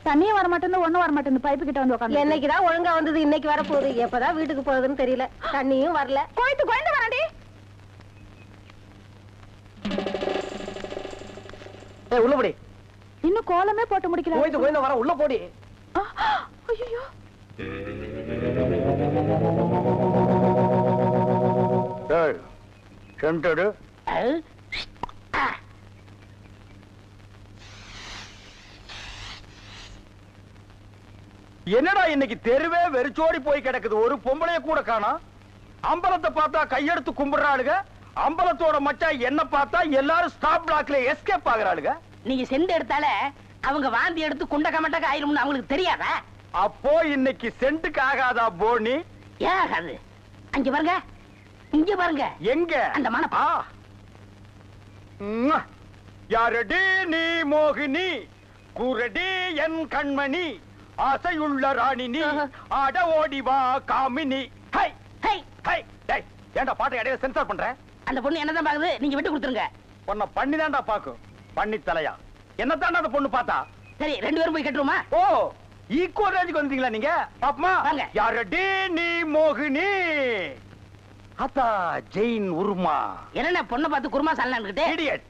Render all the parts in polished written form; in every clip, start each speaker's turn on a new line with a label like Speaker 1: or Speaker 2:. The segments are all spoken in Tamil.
Speaker 1: தண்ணியும் வர மாட்டேங்குது, ஒண்ணும் வர மாட்டேங்குது. பைப்பு கிட்ட வந்து உட்காந்து.
Speaker 2: என்னைக்குதான் ஒழுங்கா வந்தது, இன்னைக்கு வர போகுது. எப்பதான் வீட்டுக்கு போகுதுன்னு தெரியல. தண்ணியும் வரல.
Speaker 1: கோயந்து வரடி.
Speaker 3: உள்ள போடி.
Speaker 1: இன்னும் கோலமே போட்டு முடிக்கல.
Speaker 3: கோயந்து வர, உள்ள போடி.
Speaker 1: ஐயோ,
Speaker 3: சென்டடு. என்னடா இன்னைக்கு தெருவே வெறிச்சோடி போய் கிடக்குது, ஒரு பொம்பளைய கூட காணோம். அம்பலத்தை பார்த்தா கையெடுத்து கும்பிடுறாளுங்க, அம்பலத்தோட மச்சா என்ன பார்த்தா எல்லாரும் ஸ்டாப் பிளாக்ல எஸ்கேப் ஆகுறாளுங்க.
Speaker 4: நீங்க செண்டு எடுத்தால அவங்க வாந்தி எடுத்து குண்ட கமட்டக்க ஆயிரும்னு அவங்களுக்கு தெரியாதா?
Speaker 3: அப்போ இன்னைக்கு சென்ட்டுக்கு ஆகாதா போனி?
Speaker 4: ஏன் ஆகாது? அங்க பாருங்க, இங்க பாருங்க.
Speaker 3: எங்க
Speaker 4: அந்த மன
Speaker 3: யாரடி நீ மோகினி, கூரடி என் கண்மணி, ஆசையுள்ள ராணினி, ஆட ஓடி வா காமினி. High high high. டேய், ஏன்டா பாட்டை இடையில சென்சார் பண்ற?
Speaker 4: அந்த பொண்ணு என்னதான் பாக்குது, நீங்க விட்டு கொடுத்துருங்க.
Speaker 3: பொண்ண பண்ணிதான்டா பாக்கும். பண்ணி தலையா என்னத்தாண்டா அந்த பொண்ணு பார்த்தா?
Speaker 4: சரி, 2 பேரும் போய் கட்டுருமா?
Speaker 3: ஓ, ஈக்குவல் ரேஞ்சுக்கு வந்தீங்களா நீங்க? பாப்பமா, யாரடி நீ மோகினி, அத்தா ஜெயின் உருமா.
Speaker 4: என்ன பொண்ணை பார்த்து குருமா சாலனான்னுகிட்டே?
Speaker 3: இடியட்.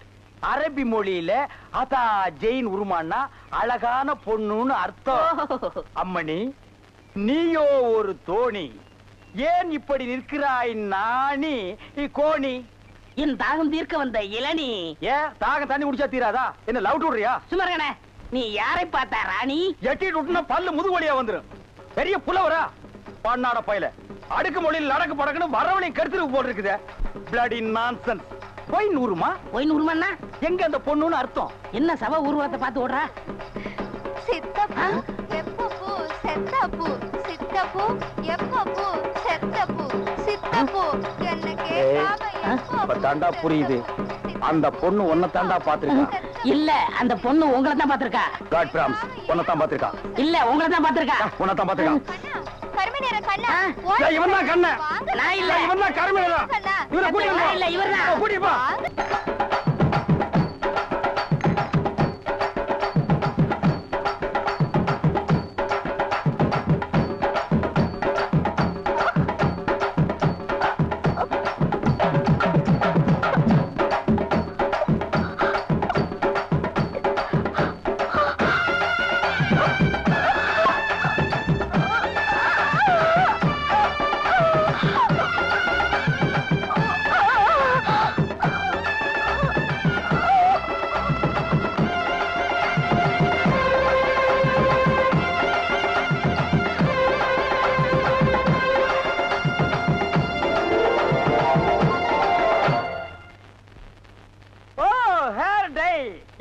Speaker 3: அரபி மொழியில அதா ஜெயின் உருமான்னா அழகான பொண்ணுன்னு அர்த்தம். அம்மணி, நீயோ ஒரு தோணி, ஏன் இப்படி நிற்கிறாய் நாணி கோணி?
Speaker 4: என் தாகம் தீர்க்க வந்த இளநீ.
Speaker 3: ஏன் தாகம் தண்ணி குடிச்சா தீராதா? என்ன லவ் விடுறியா?
Speaker 4: சுமரகனே, நீ யாரை பார்த்தா ராணி?
Speaker 3: எட்டிட்டு விட்டுனா பல்லு முதுகு வழியா வந்துரும். பெரிய புலவரா பண்ணாட பையல, அடுக்கு மொழியில் நடக்கு படக்குன்னு வரவழையும் கருத்துருக்கு போட்டு இருக்குது. Bloody nonsense. போய் நூறுமா?
Speaker 4: போய் நூறுமான்னா
Speaker 3: எங்க அந்த பொண்ணுன்னு அர்த்தம்?
Speaker 4: என்ன சவ ஊர்வலத்தை பார்த்து ஓடுறா?
Speaker 5: சித்தப்பூ எப்பப்பூ செத்தப்பூ, சித்தப்பூ எப்பப்பூ செத்தப்பூ, சித்தப்பூ என்ன கேட்காம
Speaker 3: இப்ப தாண்டா புரியுது. அந்த பொண்ணு உன்னை தாண்டா பாத்துருக்கா.
Speaker 4: இல்ல, அந்த பொண்ணு உங்களை தான் பாத்திருக்கா.
Speaker 3: காட் பிராம்ஸ், உன்னை தான் பாத்துருக்கா.
Speaker 4: இல்ல, உங்களை தான் பாத்திருக்கா.
Speaker 3: உன்னை தான் பாத்துருக்கா.
Speaker 5: கருமை நிற கண்ணா,
Speaker 3: இவன் தான் கண்ண.
Speaker 4: நான் இல்ல,
Speaker 3: இவன் தான் கருமை நிற. இவனை கூட்டி வா.
Speaker 4: இல்ல, இவர்தான்.
Speaker 3: கூட்டி வா.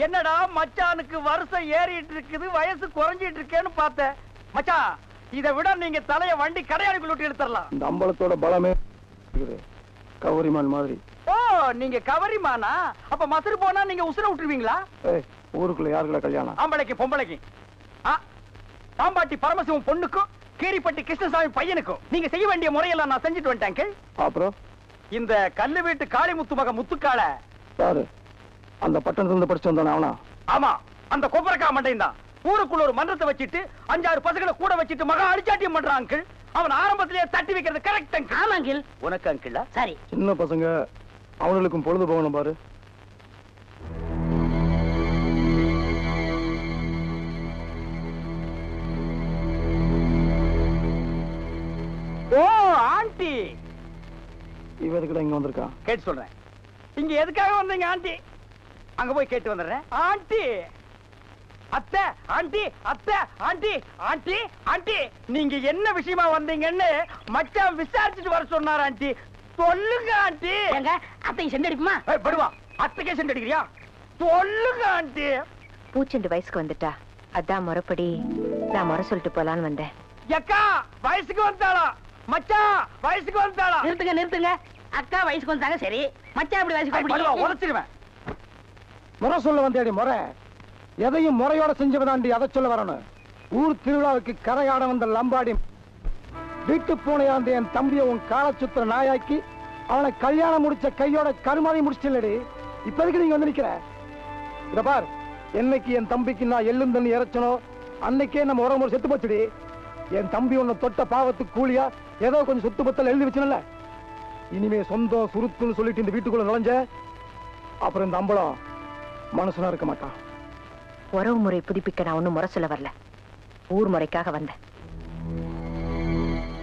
Speaker 3: என்னடா மச்சானுக்கு வருஷம் ஏறிட்டு இருக்குது, வயசு குறைஞ்சிட்டு இருக்கேன்னு பார்த்தேன். மச்சான், இதை விட நீங்க தலைய வண்டி கடையாளுக்குள்ள விட்டு எடுத்துடலாம்.
Speaker 6: இந்த அம்பலத்தோட பலமே கவரிமான் மாதிரி.
Speaker 3: ஓ, நீங்க கவரிமானா? அப்ப மசுறு போனா நீங்க உசுர விட்டுருவீங்களா?
Speaker 6: ஊருக்குள்ள யாருக்குள்ள கல்யாணம்?
Speaker 3: ஆம்பளைக்கு பொம்பளைக்கு. பாம்பாட்டி பரமசிவம் பொண்ணுக்கும் கீரிப்பட்டி கிருஷ்ணசாமி பையனுக்கும் நீங்க செய்ய வேண்டிய முறையெல்லாம் நான் செஞ்சுட்டு வந்துட்டேன்.
Speaker 6: அப்புறம்
Speaker 3: இந்த கல்லு வீட்டு காளிமுத்து மக முத்துக்கால
Speaker 6: யாரு? அந்த பட்டணத்துல இருந்து படிச்சு வந்தானே அவனா?
Speaker 3: ஆமா, அந்த கொப்பரக்கா மண்டையும் தான். ஊருக்குள்ள ஒரு மன்றத்தை வச்சிட்டு 5-6 பசங்களை கூட வச்சிட்டு மகா அடிச்சாட்டியம் பண்றான் அங்கிள். அவன் ஆரம்பத்திலேயே தட்டி வைக்கிறது கரெக்ட் அங்கிள்.
Speaker 4: ஆமா அங்கிள்.
Speaker 3: உனக்கு அங்கிள்
Speaker 4: சரி.
Speaker 6: சின்ன பசங்க அவங்களுக்கும் பொழுது போகணும் பாரு.
Speaker 3: ஓ ஆண்டி,
Speaker 6: இவ எதுக்குடா இங்க வந்திருக்கா?
Speaker 3: கேட்டு சொல்றேன். இங்க எதுக்காக வந்தீங்க ஆண்டி? அங்க போய் கேட்டு வந்துடுறேன். ஆண்டி, அத்தை, ஆண்டி, அத்தை, ஆண்டி, ஆண்டி, ஆண்டி, நீங்க என்ன விஷயமா வந்தீங்கன்னு மச்சான் விசாரிச்சுட்டு வர சொன்னார் ஆண்டி. சொல்லுங்க ஆண்டி.
Speaker 4: எங்க அத்தைக்கு செண்டு அடிக்குமா?
Speaker 3: படுவா, அத்தைக்கே செண்டு அடிக்கிறியா? சொல்லுங்க ஆண்டி.
Speaker 7: பூச்செண்டு வயசுக்கு வந்துட்டா, அதான் முறைப்படி நான் முறை சொல்லிட்டு போலான்னு வந்தேன்.
Speaker 3: அக்கா வயசுக்கு வந்தாளா? மச்சான் வயசுக்கு வந்தாளா?
Speaker 4: நிறுத்துங்க, நிறுத்துங்க. அக்கா வயசுக்கு வந்தாங்க, சரி. மச்சான் அப்படி வயசுக்கு
Speaker 3: உதச்சிருவேன்.
Speaker 6: முறை சொல்ல வந்தேடி முறை. எதையும் முறையோட செஞ்சவதாண்டி, அதை சொல்ல வரணும். ஊர் திருவிழாவுக்கு கரையாட வந்த லம்பாடி வீட்டு பூனையாந்த என் தம்பிய உன் காலச்சுத்திர நாயாக்கி அவனை கல்யாணம் முடிச்ச கையோட கருமாதி முடிச்சில்லடி. இப்ப எதுக்கு நீங்க வந்து நிக்கிற? இத பார், என்னைக்கு என் தம்பிக்கு நான் எள்ளும் தண்ணி இறைச்சனோ, அன்னைக்கே நம்ம உறவு செத்து போச்சுடி. என் தம்பி உன்னை தொட்ட பாவத்துக்கு கூலியா ஏதோ கொஞ்சம் சொத்து பத்தல் எழுதி வச்சுனல. இனிமே சொந்தம் சுருத்துன்னு சொல்லிட்டு இந்த வீட்டுக்குள்ள நுழைஞ்ச அப்புறம் இந்த அம்பளம் மனசுனா இருக்க மாட்டான்.
Speaker 7: உறவு முறை புதுப்பிக்க நான் ஒண்ணும் முறை சொல்ல வரல, ஊர் முறைக்காக வந்தேன்.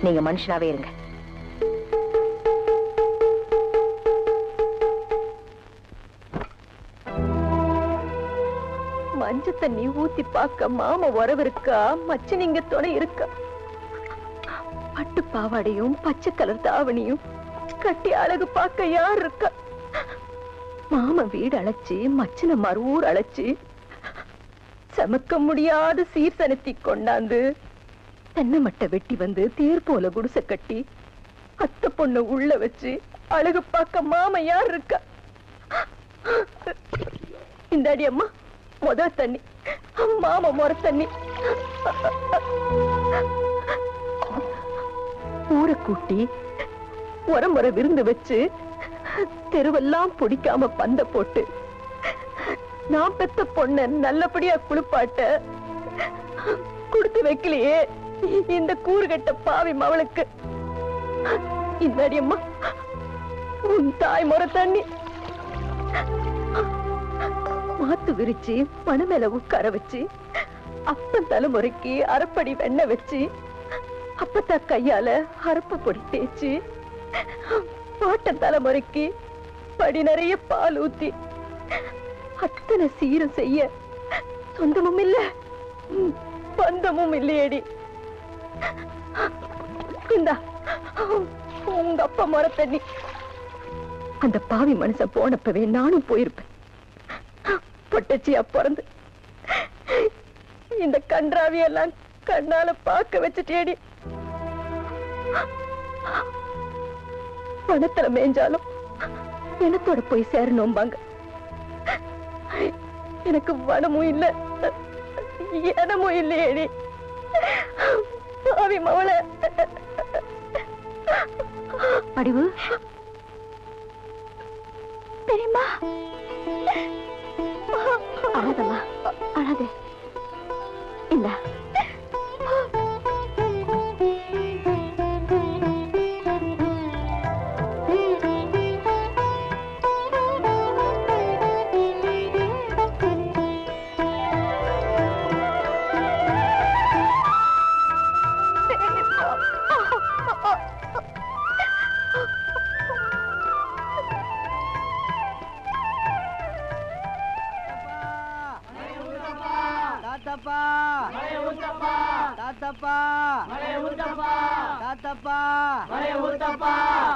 Speaker 7: நீங்க மனுஷனாவே இருங்க.
Speaker 2: மஞ்ச தண்ணி ஊத்தி பார்க்க மாமா உறவு இருக்கா, மச்சினிங்க துணை இருக்கா? பட்டு பாவாடையும் பச்சை கலர் தாவணியும் கட்டி அழகு பார்க்க யார் இருக்கா? மாமா வீடு அழைச்சு மச்சின மறுவூர் அழைச்சு சமக்க முடியாத சீர்சனத்தி கொண்டாந்து தென்னை மட்டை வெட்டி வந்து தேர் போல குடிசை கட்டி அத்தை பொண்ணு உள்ள வச்சு அழகு பார்க்க மாமா யார் இருக்கா? இந்த அடி அம்மா முதல் தண்ணி, மாமா முறை தண்ணி. ஊரை கூட்டி உரமுறை விருந்து வச்சு தெருவெல்லாம் பிடிக்காம பந்த போட்டு நான் பெத்த பொண்ண நல்லபடியா குளிப்பாட்ட கொடுத்து வைக்கலையே இந்த கூறுகட்ட பாவி மவளுக்கு. இந்த அடியம்மா உன் தாய் முறை தண்ணி. மாத்து விரிச்சு பண மேல உட்கார வச்சு அப்பன் தலைமுறைக்கு அரைப்படி வெண்ணெய் வச்சு அப்பத்தா கையால அரப்பு பொடி தேய்ச்சு பாட்டன் தலைமுறைக்கு படி நிறைய பால் ஊத்தி அத்தனை சீரம் செய்ய சொந்தமும் இல்ல பந்தமும் இல்லையடி. இந்தா உங்க அப்பா முறை தண்ணி. அந்த பாவி மனுஷன் போனப்பவே நானும் போயிருப்பேன். பொட்டச்சியா பிறந்து இந்த கன்றாவியெல்லாம் கண்ணால பார்க்க வச்சுட்டேடி. பணத்துல மேய்ஞ்சாலும் இனத்தோட போய் சேரணும்பாங்க. எனக்கு வனமும் இல்ல இனமும் இல்லையேடி. பாவி மவள.
Speaker 7: படிவு
Speaker 2: தெரியுமா? அழாதம்மா அழாதே. இல்ல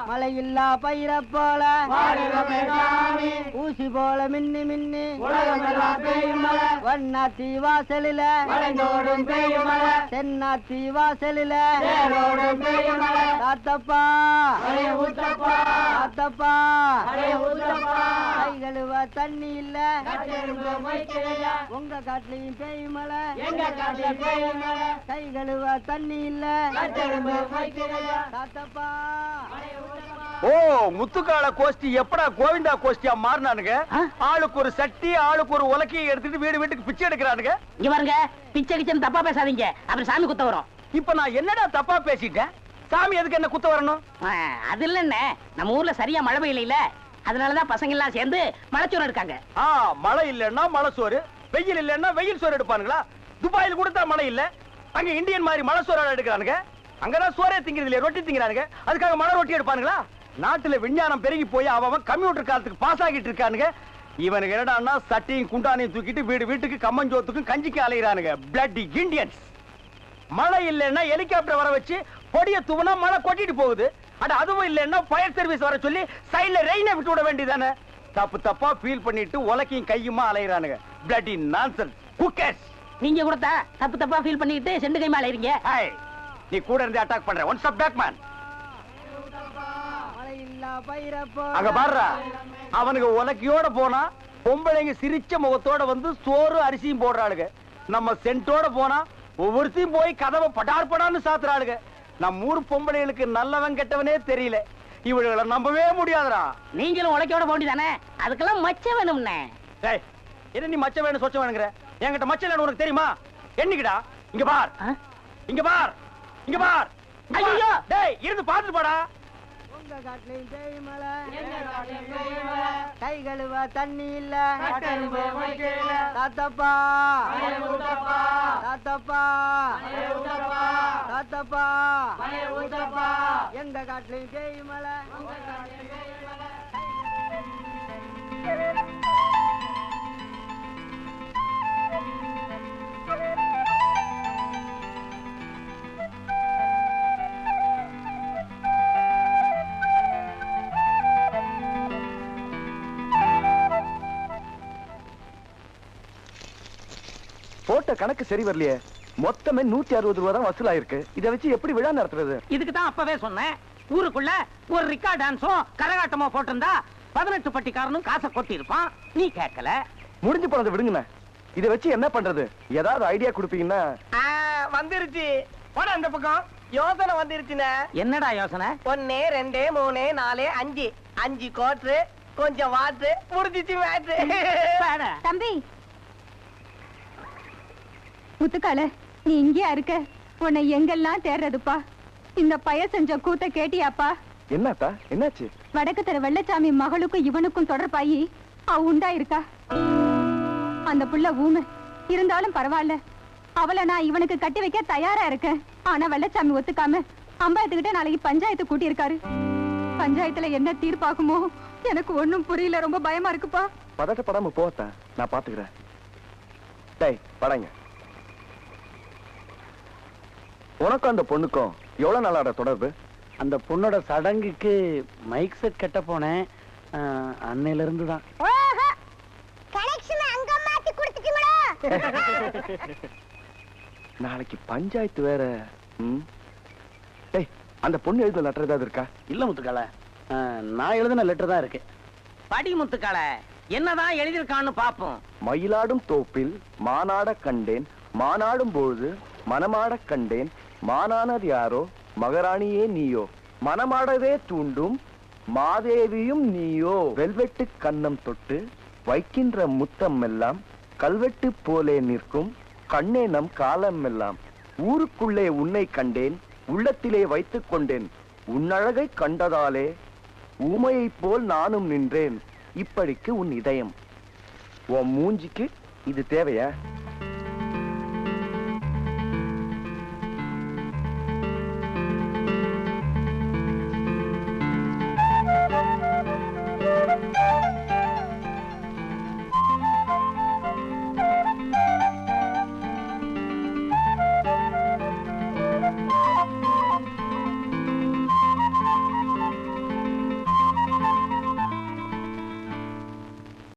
Speaker 3: மலையில்லா பயிர போல ஊசி போல மின்னி மின்னி வண்ணாத்தி வாசலில தென்னாத்தி வாசலில தாத்தப்பா தாத்தப்பா கை கழுவ தண்ணி இல்ல உங்க காட்டுலயும் பேய் மலை கை கழுவ தண்ணி இல்ல தாத்தப்பா.
Speaker 8: ஓ முத்துக்கால கோஷ்டி எப்படா கோவிந்தா கோஷ்டியா மாறினானுங்க? ஆளுக்கு ஒரு சட்டி ஆளுக்கு ஒரு உலக்கையை எடுத்துட்டு வீடு வீட்டுக்கு பிச்சை எடுக்கிறானுங்க.
Speaker 4: இங்க பாருங்க, பிச்சை கிச்சன் தப்பா பேசாதீங்க, அப்புறம் சாமி குத்த வரும்.
Speaker 8: இப்ப நான் என்னடா தப்பா பேசிட்டேன்? சாமி எதுக்கு என்ன குத்த வரணும்?
Speaker 4: அது இல்லன்னு நம்ம ஊர்ல சரியா மழை பெய்யல, அதனாலதான் பசங்க எல்லாம் சேர்ந்து மலைச்சோறு எடுக்காங்க.
Speaker 8: மழை இல்லன்னா மலை சோறு, வெயில் இல்லன்னா வெயில் சோறு எடுப்பானுங்களா? துபாயில் கூட தான் மழை இல்ல, அங்க இந்தியன் மாதிரி மலை சோறு எடுக்கிறானுங்க. அங்கதான் சோறே திங்கிறது இல்லையா, ரொட்டி திங்கிறானுங்க. அதுக்காக மலை ரொட்டி எடுப்பானுங்களா? நாட்டுல விஞ்ஞானம் பெருகி போய் அவன் கம்ப்யூட்டர் காலத்துக்கு பாஸ் ஆகிட்டு இருக்கானுங்க. இவனுக்கு என்னடான்னா சட்டியும் குண்டானையும் தூக்கிட்டு வீடு வீட்டுக்கு கம்மஞ்சோத்துக்கும் கஞ்சிக்கு அலைகிறானுங்க. Bloody Indians. மழை இல்லைன்னா ஹெலிகாப்டர் வர வச்சு பொடிய தூவனா மழை கொட்டிட்டு போகுது. அட அதுவும் இல்லைன்னா ஃபயர் சர்வீஸ் வர சொல்லி சைடுல ரெயினை விட்டு விட வேண்டியதானே? தப்பு தப்பா ஃபீல் பண்ணிட்டு உலக்கையும் கையுமா அலைகிறானுங்க. Bloody nonsense. குக்கர்ஸ்.
Speaker 4: நீங்க கூட தப்பு தப்பா ஃபீல் பண்ணிட்டு செண்டு கைமா அலைறீங்க.
Speaker 8: நீ கூட இருந்து அட்டாக் பண்ற. One stop back man. அங்க பாருடா, அவனுக்கு உலக்கையோட போனா பொம்பளைங்க சிரிச்ச முகத்தோட வந்து சோறு அரிசியும் போடுறாளுங்க. நம்ம சென்ட்டோட போனா ஒவ்வொருத்தையும் போய் கதவை படார் படான்னு சாத்துறாளுங்க. நம்ம ஊர் பொம்பளைகளுக்கு நல்லவன் கெட்டவனே தெரியல. இவளை நம்பவே முடியாதுடா.
Speaker 4: நீங்களும் உலக்கையோட போண்டிதானே, அதுக்கெல்லாம் மச்ச வேணும்னே.
Speaker 8: என்ன நீ மச்ச வேணும் சொச்ச வேணுங்கிற? என்கிட்ட மச்ச இல்லன்னு உனக்கு தெரியுமா?
Speaker 3: என்னைக்குடா? இங்க பார், இங்க பார், இங்க பார்.
Speaker 4: ஐயோ!
Speaker 3: டேய் இருந்து பாத்துட்டு போடா.
Speaker 9: உங்க காட்டுலயும் தேய் மலை, கை கழுவ தண்ணி இல்ல, தாத்தப்பா தாத்தப்பா தாத்தப்பா எங்க காட்டுலயும் தேய் மலை.
Speaker 8: போட்ட கணக்கு சரி வரலையே. மொத்தமே 160 ரூபா தான் வசூல் ஆயிருக்கு. இதை வச்சு எப்படி விழா நடத்துறது?
Speaker 4: இதுக்கு தான் அப்பவே சொன்னேன், ஊருக்குள்ள ஒரு ரிக்கா டான்ஸோ கரகாட்டமோ போட்டிருந்தா 18 பட்டிக்காரனும் காசை கொட்டி இருப்பான். நீ கேட்கல.
Speaker 8: முடிஞ்சு போனதை விடுங்கண்ணே. இதை வச்சு என்ன பண்றது? ஏதாவது ஐடியா கொடுப்பீங்கன்னா?
Speaker 3: வந்துருச்சு. போடா அந்த பக்கம். யோசனை வந்துருச்சுண்ணே.
Speaker 4: என்னடா யோசனை?
Speaker 3: 1 2 3 4 5 5 கோட்ரு, கொஞ்சம் வாட்ரு, முடிஞ்சிச்சு மேட்ரு.
Speaker 2: தம்பி முத்துக்கால, நீ இங்கேயா இருக்க? உன்னை எங்கெல்லாம் தேடுறதுப்பா? இந்த பய செஞ்ச கூத்த கேட்டியாப்பா?
Speaker 8: என்னத்தா என்னாச்சு?
Speaker 2: வடக்கு தெரு வெள்ளச்சாமி மகளுக்கும் இவனுக்கும் தொடர்பாயி அவ உண்டா இருக்கா. அந்த புள்ள ஊமை இருந்தாலும் பரவாயில்ல, அவளை நான் இவனுக்கு கட்டி வைக்க தயாரா இருக்கேன். ஆனா வெள்ளச்சாமி ஒத்துக்காம அம்பாயத்துக்கிட்ட நாளைக்கு பஞ்சாயத்து கூட்டி இருக்காரு. பஞ்சாயத்துல என்ன தீர்ப்பாகுமோ எனக்கு ஒண்ணும் புரியல. ரொம்ப பயமா இருக்குப்பா.
Speaker 8: பதட்டப்படாம போத்தா, நான் பாத்துக்கிறேன். டேய் படங்க. உனக்கும் அந்த பொண்ணுக்கும் எவ்வளவு நாளாட தொடர்பு?
Speaker 3: அந்த பொண்ணோட சடங்குக்கு மைக் செட் கட்ட போனேன். அன்னையில இருந்து தான்.
Speaker 8: நாளைக்கு பஞ்சாயத்து வேற. டேய் அந்த பொண்ணு எழுதுன லெட்டர் ஏதாவது இருக்கா?
Speaker 3: இல்ல முத்துக்கால, நான் எழுதின லெட்டர் தான் இருக்கு.
Speaker 4: படி முத்துக்கால, என்னதான் எழுதியிருக்கான்னு பாப்போம்.
Speaker 8: மயிலாடும் தோப்பில் மானாட கண்டேன், மானாடும் பொழுது மனமாட கண்டேன், மானானது யாரோ மகாராணியே நீயோ, மனமாடவே தூண்டும் மாதேவியும் நீயோ, வெல்வெட்டு கன்னம் தொட்டு வைக்கின்ற முத்தம் எல்லாம் கல்வெட்டு போலே நிற்கும் கண்ணே நம் காலம் எல்லாம், ஊருக்குள்ளே உன்னை கண்டேன், உள்ளத்திலே வைத்துக் கொண்டேன், உன்னழகை கண்டதாலே ஊமையைப் போல் நானும் நின்றேன், இப்படிக்கு உன் இதயம். உன் மூஞ்சிக்கு இது தேவையா?